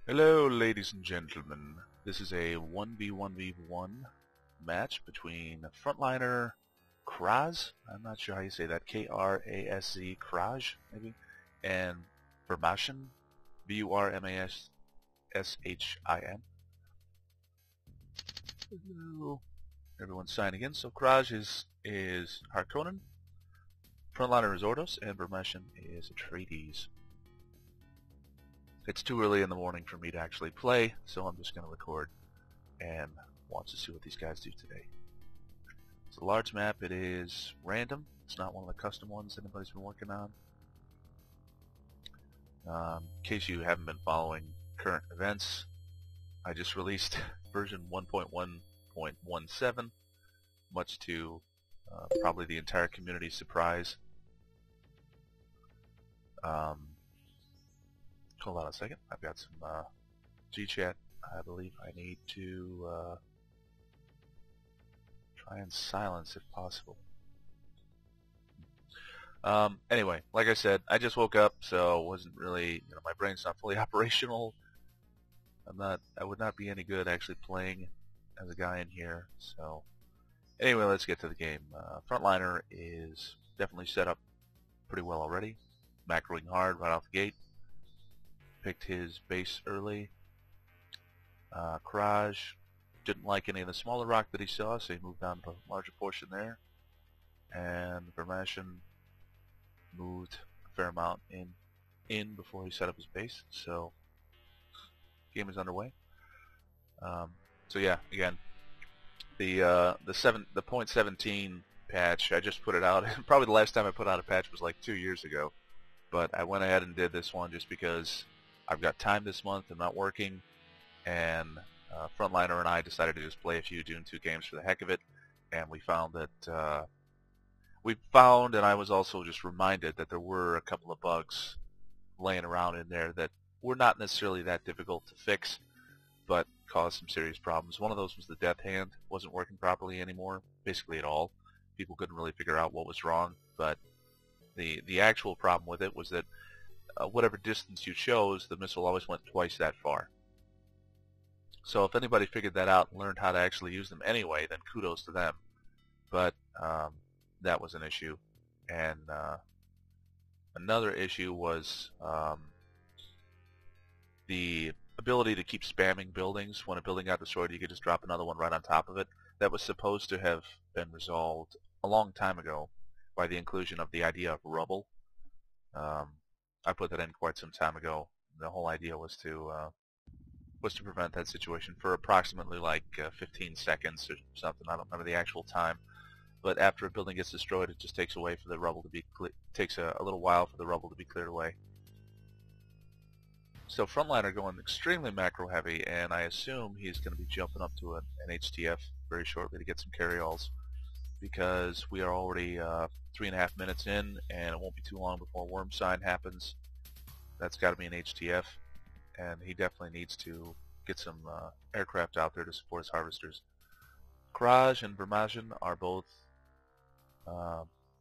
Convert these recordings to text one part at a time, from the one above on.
Hello, ladies and gentlemen. This is a 1v1v1 match between Frontliner Krasz, I'm not sure how you say that, K-R-A-S-Z, Krasz, maybe, and Vurmashin, V-U-R-M-A-S-S-H-I-N. Hello. Everyone's signing in. So Krasz is Harkonnen, Frontliner is Ordos, and Vurmashin is Atreides. It's too early in the morning for me to actually play, so I'm just going to record and watch to see what these guys do today. It's a large map. It is random. It's not one of the custom ones anybody's been working on. In case you haven't been following current events, I just released version 1.1.17, much to probably the entire community's surprise. Hold on a second. I've got some G-chat. I believe I need to try and silence if possible. Anyway, like I said, I just woke up, so wasn't really, my brain's not fully operational. I would not be any good actually playing as a guy in here. So anyway, let's get to the game. Frontliner is definitely set up pretty well already. Macroing hard right off the gate. Picked his base early. Krasz didn't like any of the smaller rock that he saw, so he moved down to a larger portion there. And Vurmashin moved a fair amount in before he set up his base. So game is underway. So yeah, again, the .17 patch, I just put it out. Probably the last time I put out a patch was like 2 years ago. But I went ahead and did this one just because I've got time this month. I'm not working, and Frontliner and I decided to just play a few Dune 2 games for the heck of it, and we found that and I was also just reminded that there were a couple of bugs laying around in there that were not necessarily that difficult to fix, but caused some serious problems. One of those was the death hand wasn't working properly anymore, basically at all. People couldn't really figure out what was wrong, but the actual problem with it was that whatever distance you chose, the missile always went twice that far. So if anybody figured that out and learned how to actually use them anyway, then kudos to them. But that was an issue. And another issue was the ability to keep spamming buildings. When a building got destroyed, you could just drop another one right on top of it. That was supposed to have been resolved a long time ago by the inclusion of the idea of rubble. I put that in quite some time ago. The whole idea was to prevent that situation for approximately like 15 seconds or something. I don't remember the actual time, but after a building gets destroyed, it just takes away for the rubble to be takes a little while for the rubble to be cleared away. So Frontliner going extremely macro heavy, and I assume he's going to be jumping up to an HTF very shortly to get some carryalls, because we are already 3.5 minutes in, and it won't be too long before Wurmsign happens. That's got to be an HTF, and he definitely needs to get some aircraft out there to support his harvesters. Krasz and Vurmashin are both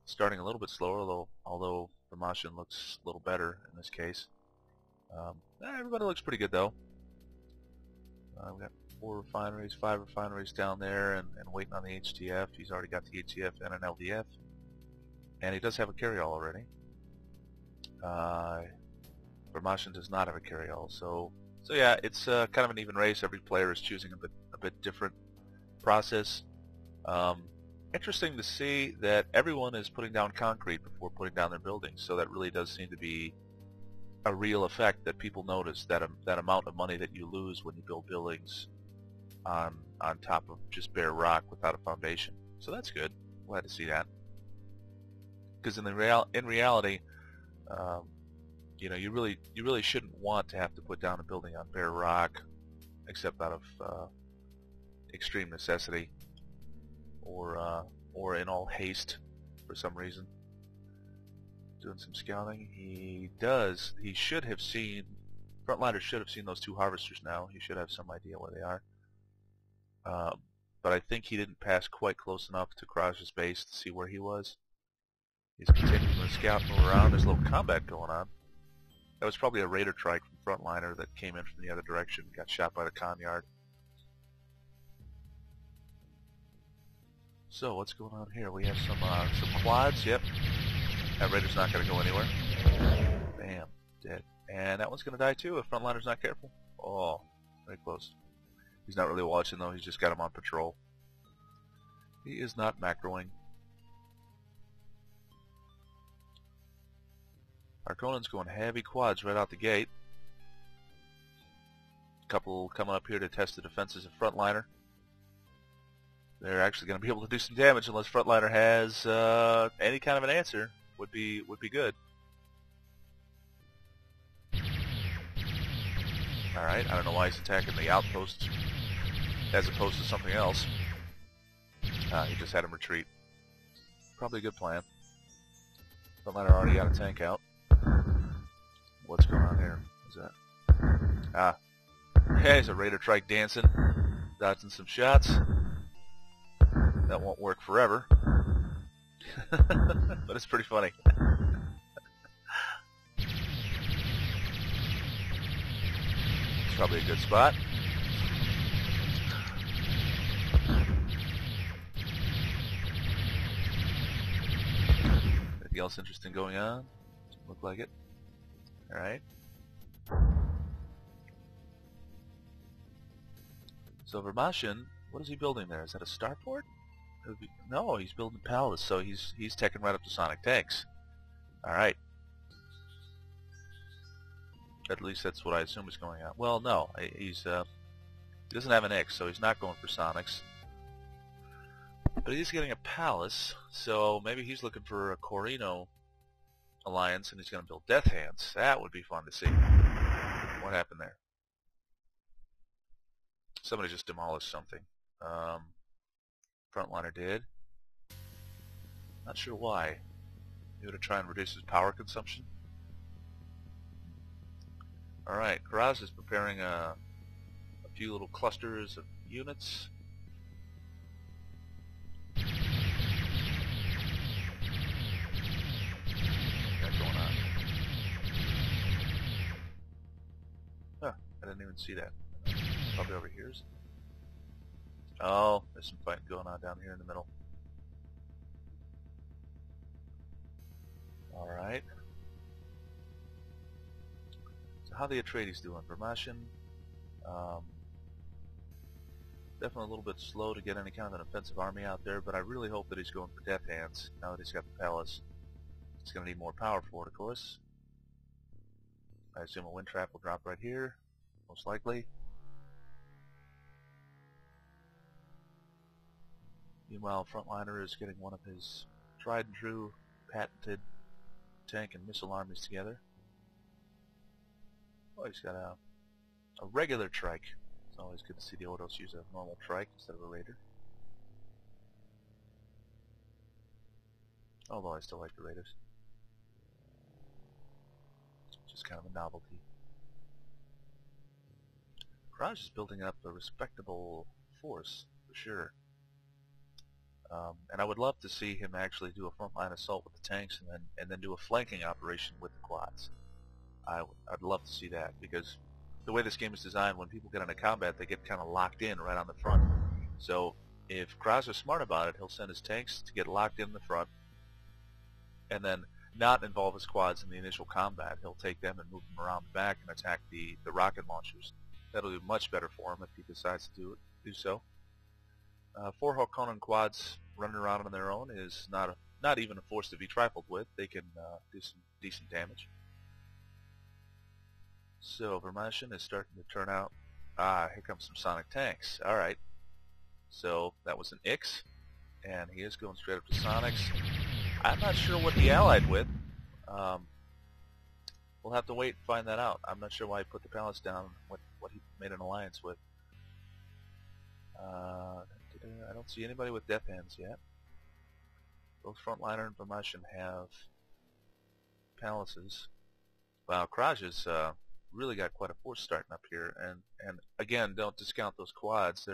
starting a little bit slower, although Vurmashin looks a little better in this case. Everybody looks pretty good though. We've got 4 refineries, 5 refineries down there, and waiting on the HTF. He's already got the HTF and an LDF, and he does have a carryall already. Vurmashin does not have a carryall, so yeah, it's kind of an even race. Every player is choosing a bit different process. Interesting to see that everyone is putting down concrete before putting down their buildings, so that really does seem to be a real effect that people notice, that amount of money that you lose when you build buildings on top of just bare rock without a foundation. So that's good. Glad to see that. Because in reality, you really shouldn't want to have to put down a building on bare rock, except out of extreme necessity or in all haste for some reason. Doing some scouting. He should have seen, Frontliner should have seen those 2 harvesters now. He should have some idea where they are. But I think he didn't pass quite close enough to Krasz's base to see where he was. He's continuing to scout and move around. There's a little combat going on. That was probably a raider trike from Frontliner that came in from the other direction, got shot by the con yard. So what's going on here? We have some quads. Yep. That raider's not going to go anywhere. Bam. Dead. And that one's going to die too if Frontliner's not careful. Oh, very close. He's not really watching though. He's just got him on patrol. He is not macroing. Harkonnen's going heavy quads right out the gate. Couple coming up here to test the defenses of Frontliner. They're actually going to be able to do some damage unless Frontliner has any kind of an answer. Would be good. All right, I don't know why he's attacking the outpost as opposed to something else. He just had him retreat. Probably a good plan. Frontliner already got a tank out. What's going on here? What's that? Ah. There's a raider trike dancing. Dodging some shots. That won't work forever. But it's pretty funny. It's probably a good spot. Anything else interesting going on? Doesn't look like it. Alright. So Vurmashin, what is he building there? Is that a starport? No, he's building a palace, so he's teching right up to sonic tanks. Alright. At least that's what I assume is going on. Well, no, he doesn't have an X, so he's not going for sonics. But he's getting a palace, so maybe he's looking for a Corino alliance, and he's going to build Death Hands. That would be fun to see. What happened there? Somebody just demolished something. Frontliner did. Not sure why. Maybe to try and reduce his power consumption. Alright, Krasz is preparing a few little clusters of units. What's going on? Huh, I didn't even see that. Probably over here. Oh, there's some fighting going on down here in the middle. Alright. So how the Atreides doing? Vurmashin, definitely a little bit slow to get any kind of an offensive army out there, but I really hope that he's going for Death Hands now that he's got the palace. He's going to need more power for it, of course. I assume a wind trap will drop right here, most likely. Meanwhile, Frontliner is getting one of his tried and true, patented tank and missile armies together. Oh, he's got a regular trike. It's always good to see the Ordos use a normal trike instead of a raider. Although I still like the raiders. It's just kind of a novelty. Krasz is building up a respectable force, for sure. And I would love to see him actually do a frontline assault with the tanks and then do a flanking operation with the quads. I'd love to see that, because the way this game is designed, when people get into combat, they get kind of locked in right on the front. So if Krasz is smart about it, he'll send his tanks to get locked in the front, and then not involve his quads in the initial combat. He'll take them and move them around the back and attack the rocket launchers. That'll be much better for him if he decides to do so. 4 Harkonnen quads running around on their own is not even a force to be trifled with. They can do some decent damage. So Vurmashin is starting to turn out. Ah, here comes some sonic tanks. Alright. So that was an Ix, and he is going straight up to sonics. I'm not sure what he allied with. We'll have to wait and find that out. I'm not sure why he put the palace down, what he made an alliance with. I don't see anybody with Death Hands yet. Both Frontliner and Vurmashin have palaces. Wow, Krasz has really got quite a force starting up here, and again, don't discount those quads.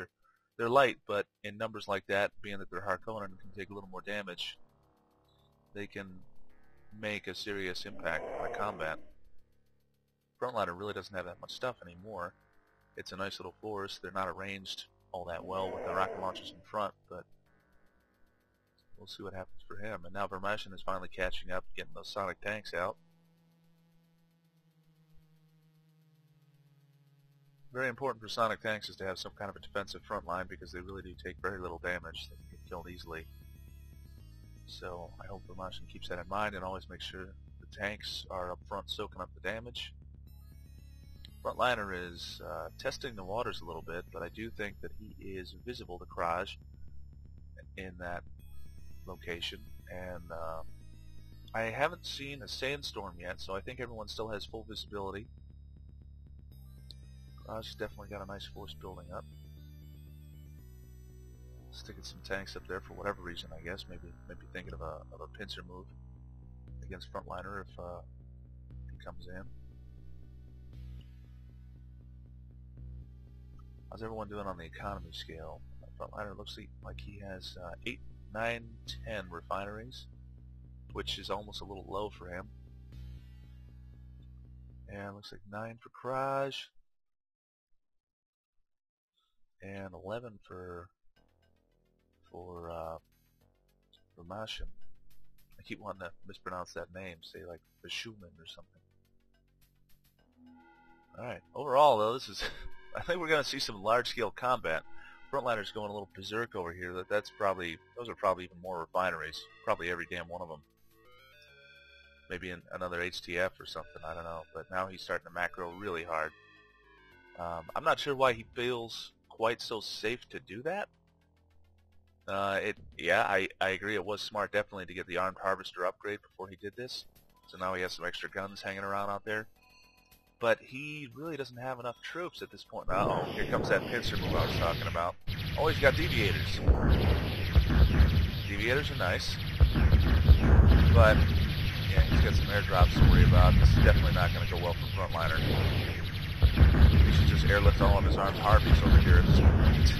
They're light, but in numbers like that, being that they're Harkonnen and can take a little more damage, they can make a serious impact on the combat. Frontliner really doesn't have that much stuff anymore. It's a nice little force. They're not arranged all that well with the rocket launchers in front, but we'll see what happens for him. And now Vurmashin is finally catching up, getting those sonic tanks out. Very important for sonic tanks is to have some kind of a defensive front line because they really do take very little damage. They can get killed easily. So I hope Vurmashin keeps that in mind and always make sure the tanks are up front soaking up the damage. Frontliner is testing the waters a little bit, but I do think that he is visible to Krasz in that location. And I haven't seen a sandstorm yet, so I think everyone still has full visibility. Krasz definitely got a nice force building up. Sticking some tanks up there for whatever reason, I guess. Maybe thinking of a pincer move against Frontliner if he comes in. How's everyone doing on the economy scale? Frontliner looks like he has 8, 9, 10 refineries, which is almost a little low for him. And looks like 9 for Krasz, and 11 for Vurmashin. I keep wanting to mispronounce that name, say like Vurmashin or something. Alright, overall though, this is I think we're going to see some large-scale combat. Frontliner's going a little berserk over here. Those are probably even more refineries. Probably every damn one of them. Maybe another HTF or something, I don't know. But now he's starting to macro really hard. I'm not sure why he feels quite so safe to do that. Yeah, I agree. It was smart definitely to get the armed harvester upgrade before he did this. So now he has some extra guns hanging around out there. But he really doesn't have enough troops at this point. Uh-oh, here comes that pincer move I was talking about. Oh, he's got deviators. Deviators are nice. But, yeah, he's got some airdrops to worry about. This is definitely not going to go well for Frontliner. He should just airlift all of his armed Harpies over here at this point.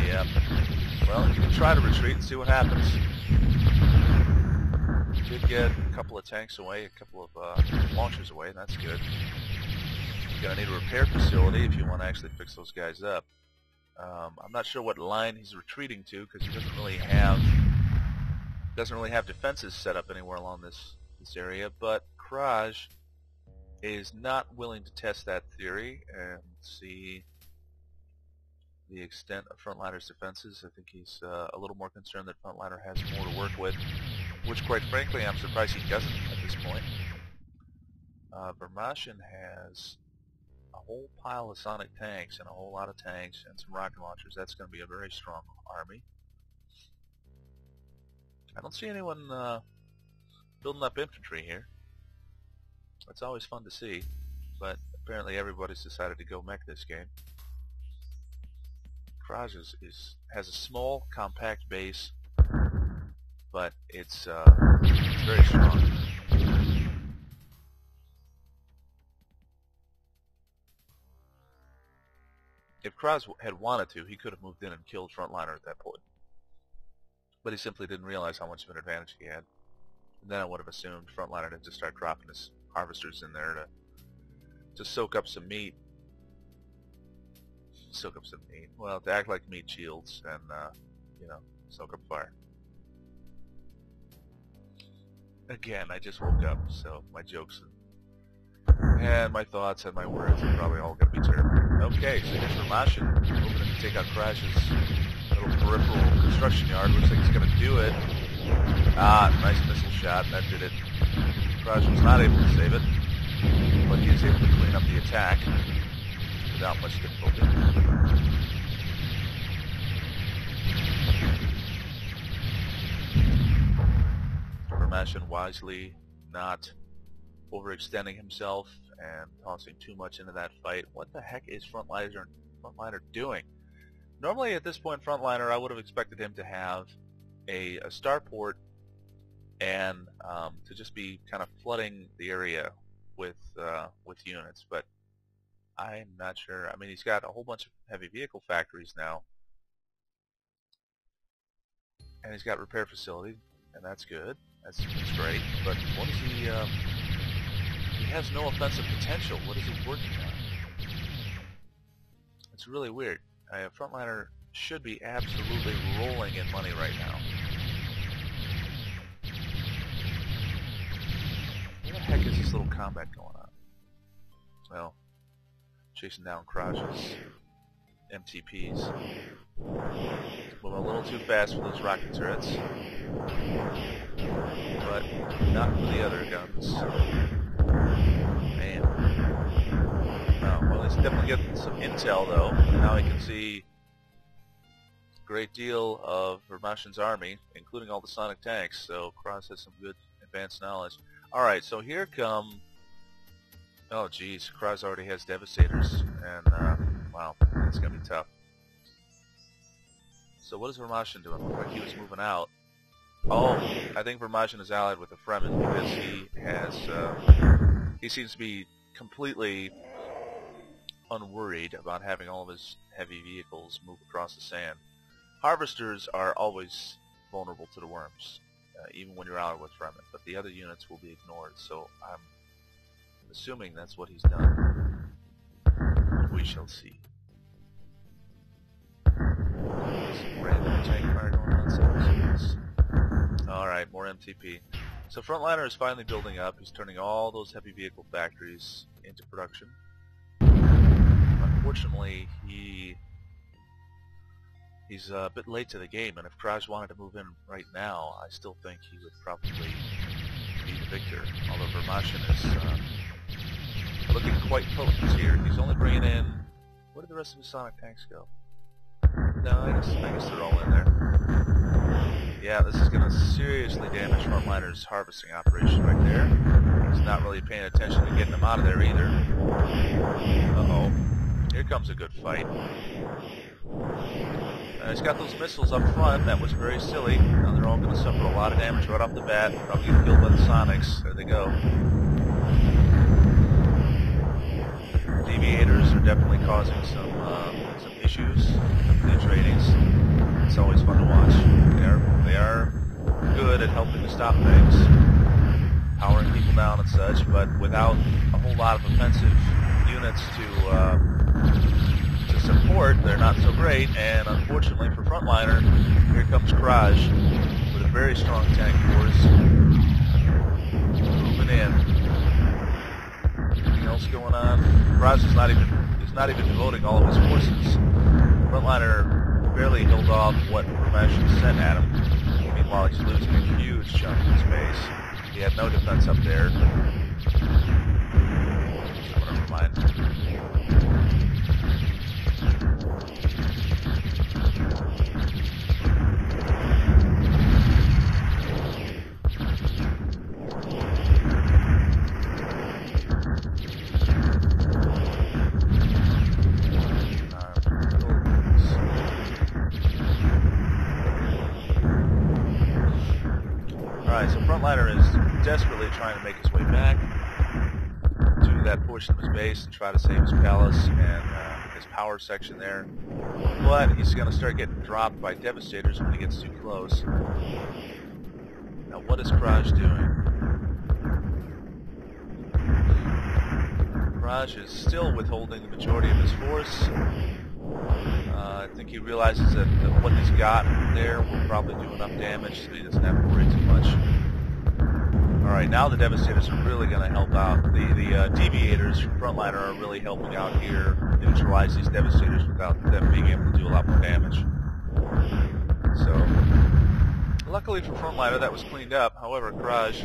Yep. Well, you can try to retreat and see what happens. Did get a couple of tanks away, a couple of launchers away, and that's good. You're going to need a repair facility if you want to actually fix those guys up. I'm not sure what line he's retreating to because he doesn't really have defenses set up anywhere along this area. But Krasz is not willing to test that theory and see the extent of Frontliner's defenses. I think he's a little more concerned that Frontliner has more to work with, which quite frankly I'm surprised he doesn't at this point. Vurmashin has a whole pile of sonic tanks and a whole lot of tanks and some rocket launchers. That's going to be a very strong army. I don't see anyone building up infantry here. It's always fun to see, but apparently everybody's decided to go mech this game. Krasz has a small, compact base, but it's very strong. If Krasz had wanted to, he could have moved in and killed Frontliner at that point. But he simply didn't realize how much of an advantage he had. And then I would have assumed Frontliner didn't just start dropping his harvesters in there to soak up some meat. Well, to act like meat shields and, soak up fire. Again, I just woke up, so my jokes and my thoughts and my words are probably all going to be terrible. Okay, so here's Vurmashin moving in to take out Krasz's little peripheral construction yard. Looks like he's going to do it. Ah, nice missile shot. That did it. Krasz was not able to save it, but he is able to clean up the attack without much difficulty. Vurmashin wisely not overextending himself and tossing too much into that fight. What the heck is Frontliner doing? Normally at this point, Frontliner, I would have expected him to have a starport and to just be kind of flooding the area with units, but I'm not sure. I mean, he's got a whole bunch of heavy vehicle factories now, and he's got repair facility, and that's good. That's great, but what is he has no offensive potential. What is he working on? It's really weird. Frontliner should be absolutely rolling in money right now. What the heck is this little combat going on? Well, chasing down Krasz's MTPs. Moving a little too fast for those rocket turrets, but not for the other guns. Man. Oh, well, he's definitely getting some intel, though. Now he can see a great deal of Vurmashin's army, including all the sonic tanks, so Krasz has some good advanced knowledge. Alright, so here come... Oh, geez, Krasz already has Devastators, and, wow, it's going to be tough. So what is Vurmashin doing? Looked like he was moving out. Oh, I think Vurmashin is allied with the Fremen because he has, he seems to be completely unworried about having all of his heavy vehicles move across the sand. Harvesters are always vulnerable to the worms, even when you're allied with Fremen, but the other units will be ignored, so I'm assuming that's what he's done. We shall see. Some random tank fire going on. Alright, more MTP. So Frontliner is finally building up. He's turning all those heavy vehicle factories into production. Unfortunately, he's a bit late to the game, and if Krasz wanted to move in right now, I still think he would probably be the victor. Although Vurmashin is looking quite potent here. He's only bringing in... Where did the rest of his sonic tanks go? No, I guess they're all in there. Yeah, this is going to seriously damage Frontliner's harvesting operation right there. He's not really paying attention to getting them out of there either. Uh-oh. Here comes a good fight. He's got those missiles up front. That was very silly. Now they're all going to suffer a lot of damage right off the bat. Probably get killed by the Sonics. There they go. Deviators are definitely causing some issues with these ratings. It's always fun to watch. They are good at helping to stop things, powering people down and such, but without a whole lot of offensive units to support, they're not so great. And unfortunately for Frontliner, here comes Krasz with a very strong tank force moving in. Anything else going on? Krasz is not even devoting all of his forces. Frontliner barely held off what Vurmashin sent at him. Meanwhile, he's losing a huge chunk of his base. He had no defense up there. Oh, never mind. Alright, so Frontliner is desperately trying to make his way back to that portion of his base and try to save his palace and his power section there. But he's going to start getting dropped by Devastators when he gets too close. Now what is Krasz doing? Krasz is still withholding the majority of his force. I think he realizes that what he's got there will probably do enough damage so he doesn't have to worry too much. Alright, now the Devastators are really going to help out. The Deviators from Frontliner are really helping out here, neutralize these Devastators without them being able to do a lot more damage. So, luckily for Frontliner, that was cleaned up. However, Krasz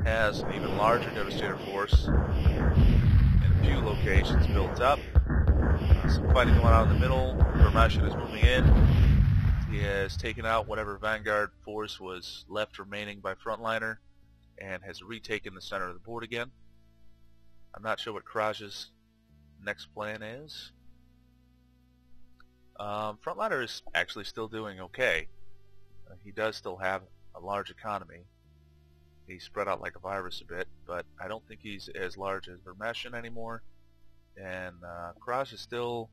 has an even larger Devastator force in a few locations built up. Some fighting going on in the middle. Vurmashin is moving in. He has taken out whatever Vanguard force was left remaining by Frontliner and has retaken the center of the board again. I'm not sure what Krasz's next plan is. Frontliner is actually still doing okay. He does still have a large economy. He's spread out like a virus a bit, but I don't think he's as large as Vurmashin anymore. And Krasz is still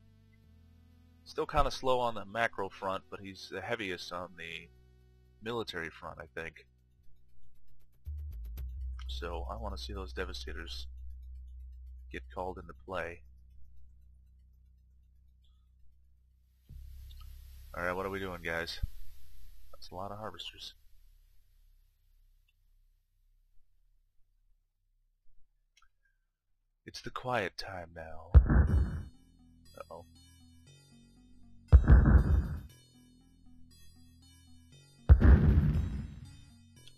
kind of slow on the macro front, but he's the heaviest on the military front, I think. So I want to see those Devastators get called into play. Alright, what are we doing, guys? That's a lot of Harvesters. It's the quiet time now. Uh-oh.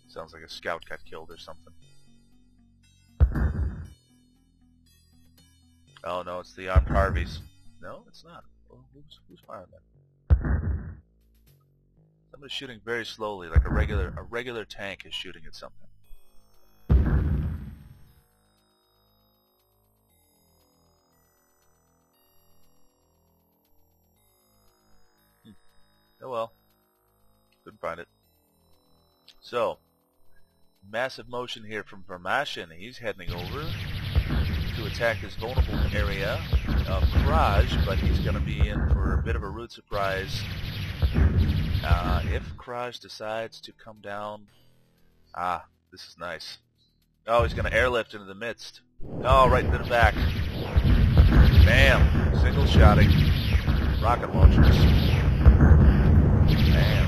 Sounds like a scout got killed or something. Oh no, it's the armed Harveys. No, it's not. Well, who's firing that? Somebody's shooting very slowly, like a regular tank is shooting at something. Oh well. Couldn't find it. So, massive motion here from Vurmashin. He's heading over to attack this vulnerable area of Krasz, but he's going to be in for a bit of a rude surprise if Krasz decides to come down. Ah, this is nice. Oh, he's going to airlift into the midst. Oh, right into the back. Bam! Single shotting. Rocket launchers. Bam.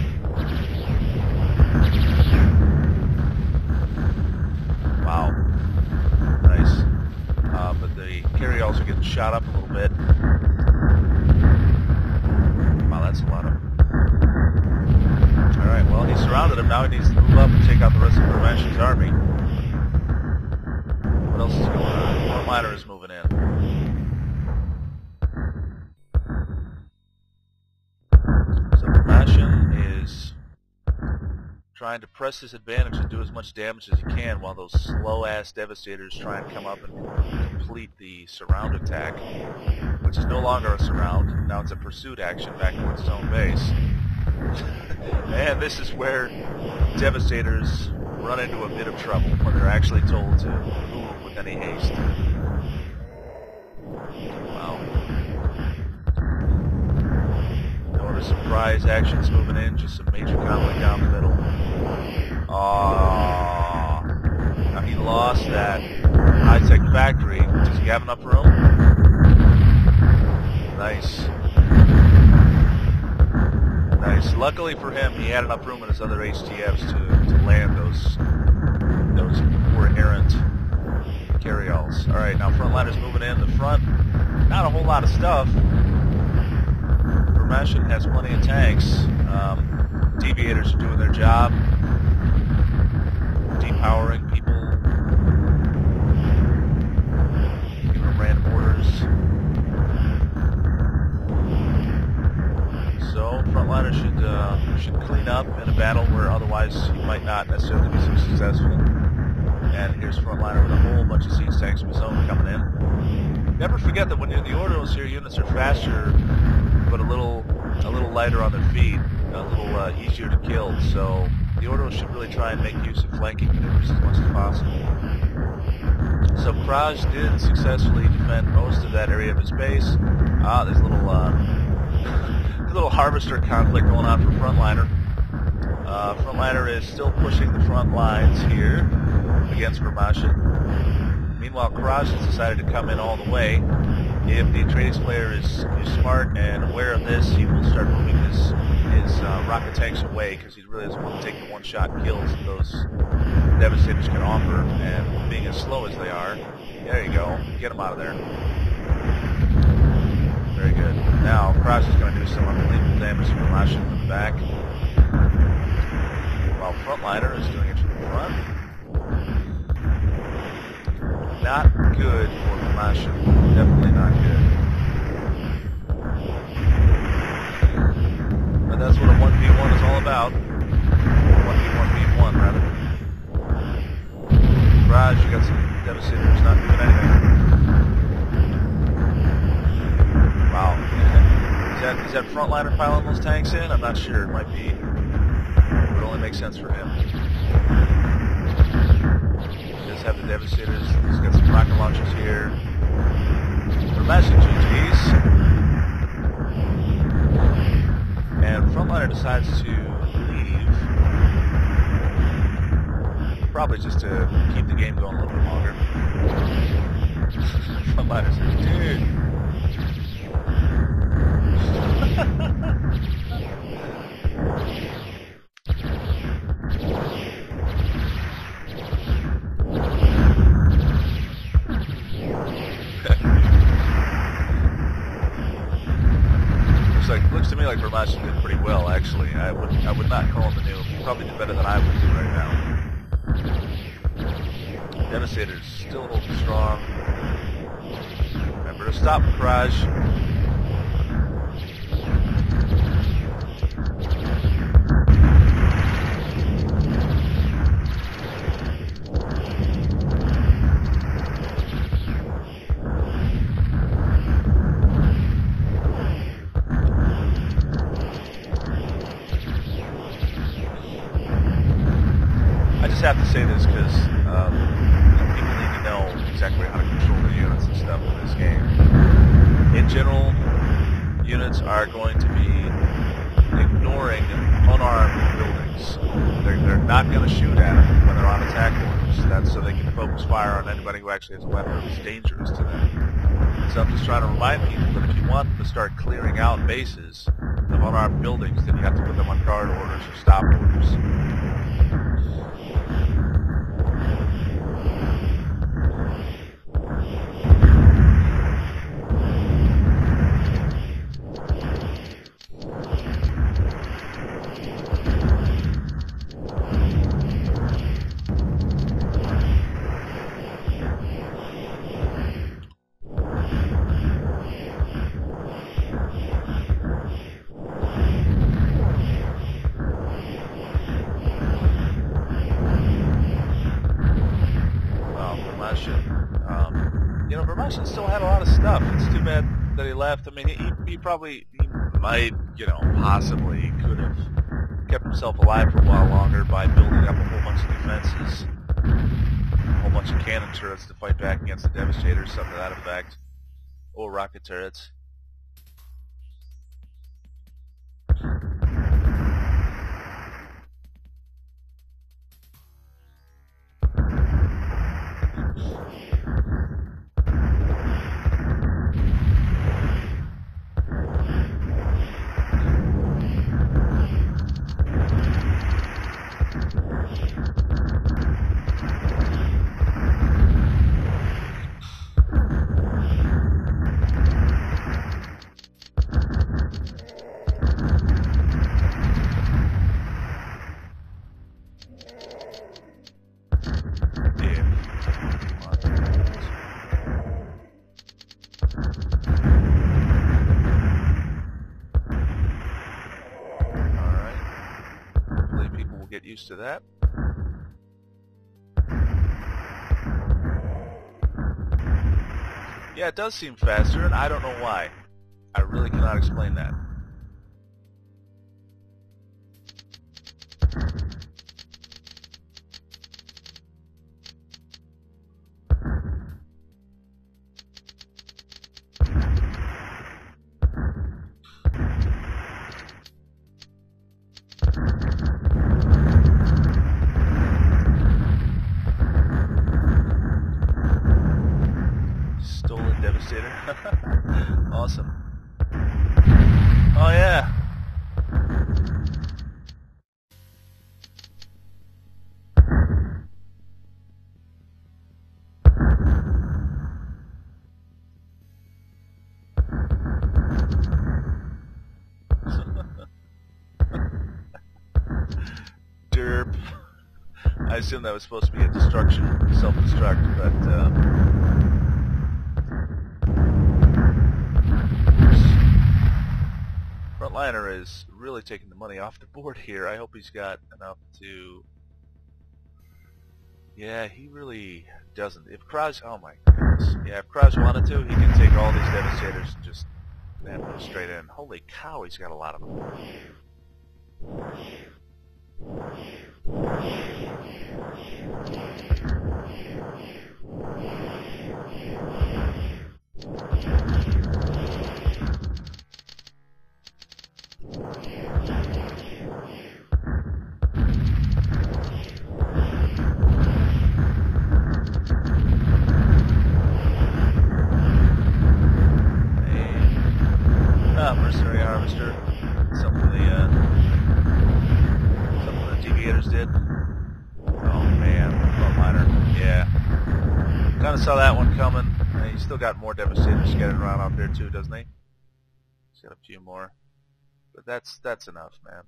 Wow. Nice. But the carryalls are getting shot up a little bit. Wow, that's a lot of... Alright, well, he surrounded him. Now he needs to move up and take out the rest of Vurmashin's army. What else is going on? Frontliner is moving in. So Vurmashin is trying to press his advantage and do as much damage as he can while those slow-ass Devastators try and come up and complete the surround attack, which is no longer a surround. Now it's a pursuit action back towards his own base. And this is where Devastators run into a bit of trouble when they're actually told to move with any haste. Wow. Notice surprise actions moving in, just some major conflict down the middle. Aww. Now he lost that high-tech factory. Does he have enough room? Nice. Nice. Luckily for him, he had enough room in his other HTFs to land those poor errant carryalls. Alright, now Frontliner's moving in. The front, not a whole lot of stuff. Vurmashin has plenty of tanks. Deviators are doing their job. Depowering people. Giving them random orders. So Frontliner should clean up in a battle where otherwise he might not necessarily be so successful. And here's Frontliner with a whole bunch of siege tanks of his own coming in. Never forget that when you're in the Ordos, your units are faster, but a little lighter on their feet, a little easier to kill. So the Ordos should really try and make use of flanking maneuvers as much as possible. So Krasz did successfully defend most of that area of his base. There's a little harvester conflict going on for Frontliner. Frontliner is still pushing the front lines here against Vurmashin. Meanwhile, Krasz has decided to come in all the way. If the Atreides player is smart and aware of this, he will start moving his rocket tanks away because he really doesn't want to take the one-shot kills that those Devastators can offer. And being as slow as they are, there you go, get them out of there. Very good. Now, Krasz is going to do some unbelievable damage to Vurmashin from the back, while Frontliner is doing it from the front. Not good for Vurmashin. Definitely not good. But that's what a 1v1 is all about. 1v1v1, rather. Krasz, you got some Devastators not doing anything. Wow. Is that Frontliner piling those tanks in? I'm not sure. It might be. It would only make sense for him. He does have the Devastators. He's got some rocket launchers here. Vurmashin GG's. And Frontliner decides to leave. probably just to keep the game going a little bit longer. Frontliner says, dude. Looks to me like Vurmashin did pretty well, actually. I would not call him a noob. He probably did better than I would do right now. Devastator's still holding strong. Remember to stop, Krasz. I just have to say this because people need to know exactly how to control the units and stuff in this game. In general, units are going to be ignoring unarmed buildings. They're not going to shoot at them when they're on attack orders. That's so they can focus fire on anybody who actually has a weapon that's dangerous to them. So I'm just trying to remind people that if you want them to start clearing out bases of unarmed buildings, then you have to put them on guard orders or stop orders. You know, Vurmashin still had a lot of stuff. It's too bad that he left. I mean, he might, you know, possibly could have kept himself alive for a while longer by building up a whole bunch of defenses, a whole bunch of cannon turrets to fight back against the Devastators, something to that effect, or rocket turrets. Get used to that. Yeah, it does seem faster, and I don't know why. I really cannot explain that. Awesome. Oh yeah. Derp. I assume that was supposed to be a destruction, self-destruct, but Frontliner is really taking the money off the board here. I hope he's got enough to... Yeah, he really doesn't. If Krasz... Oh my goodness. Yeah, if Krasz wanted to, he can take all these Devastators and just put them straight in. Holy cow, he's got a lot of them. mercenary harvester. Something the deviators did. Oh man, Frontliner. Yeah. Kind of saw that one coming. He's still got more devastators scattered around out there too, doesn't he? He's got a few more. But that's enough, man.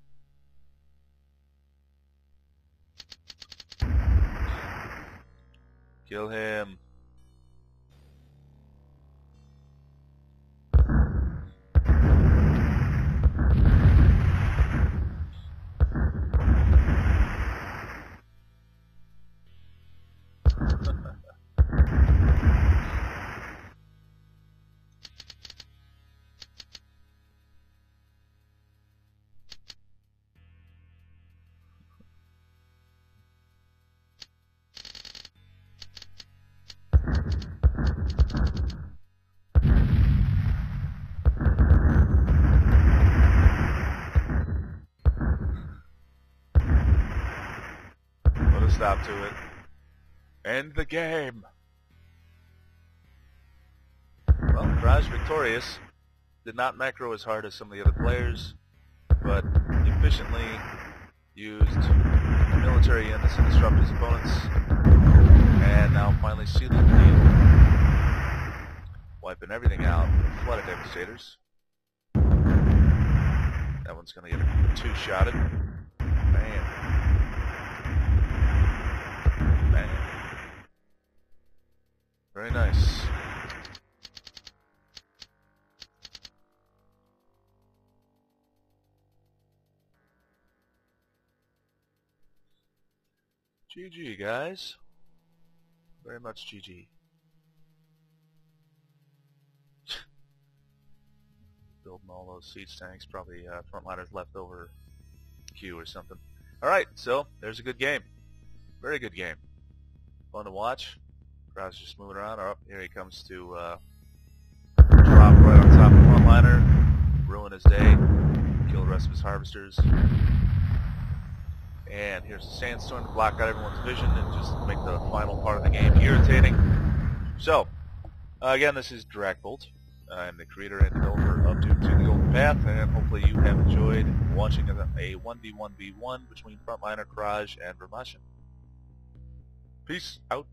Kill him. Put a stop to it. End the game. Well, Krasz victorious. Did not macro as hard as some of the other players, but efficiently used military units to disrupt his opponents, and now finally sealing the deal. Wiping everything out with a flood of devastators. That one's going to get two-shotted. Man. Man. Very nice. GG, guys. Very much GG. Building all those siege tanks, probably Frontliner's leftover queue or something. Alright, so there's a good game. Very good game. Fun to watch. Krasz just moving around. Oh, here he comes to drop right on top of Frontliner, ruin his day, kill the rest of his harvesters. And here's a sandstorm to block out everyone's vision and just make the final part of the game irritating. So, again, this is DRACKBOLT. I'm the creator and developer of Doom 2 The Golden Path, and hopefully you have enjoyed watching a 1v1v1 between Frontliner, Krasz, and Vurmashin. Peace out.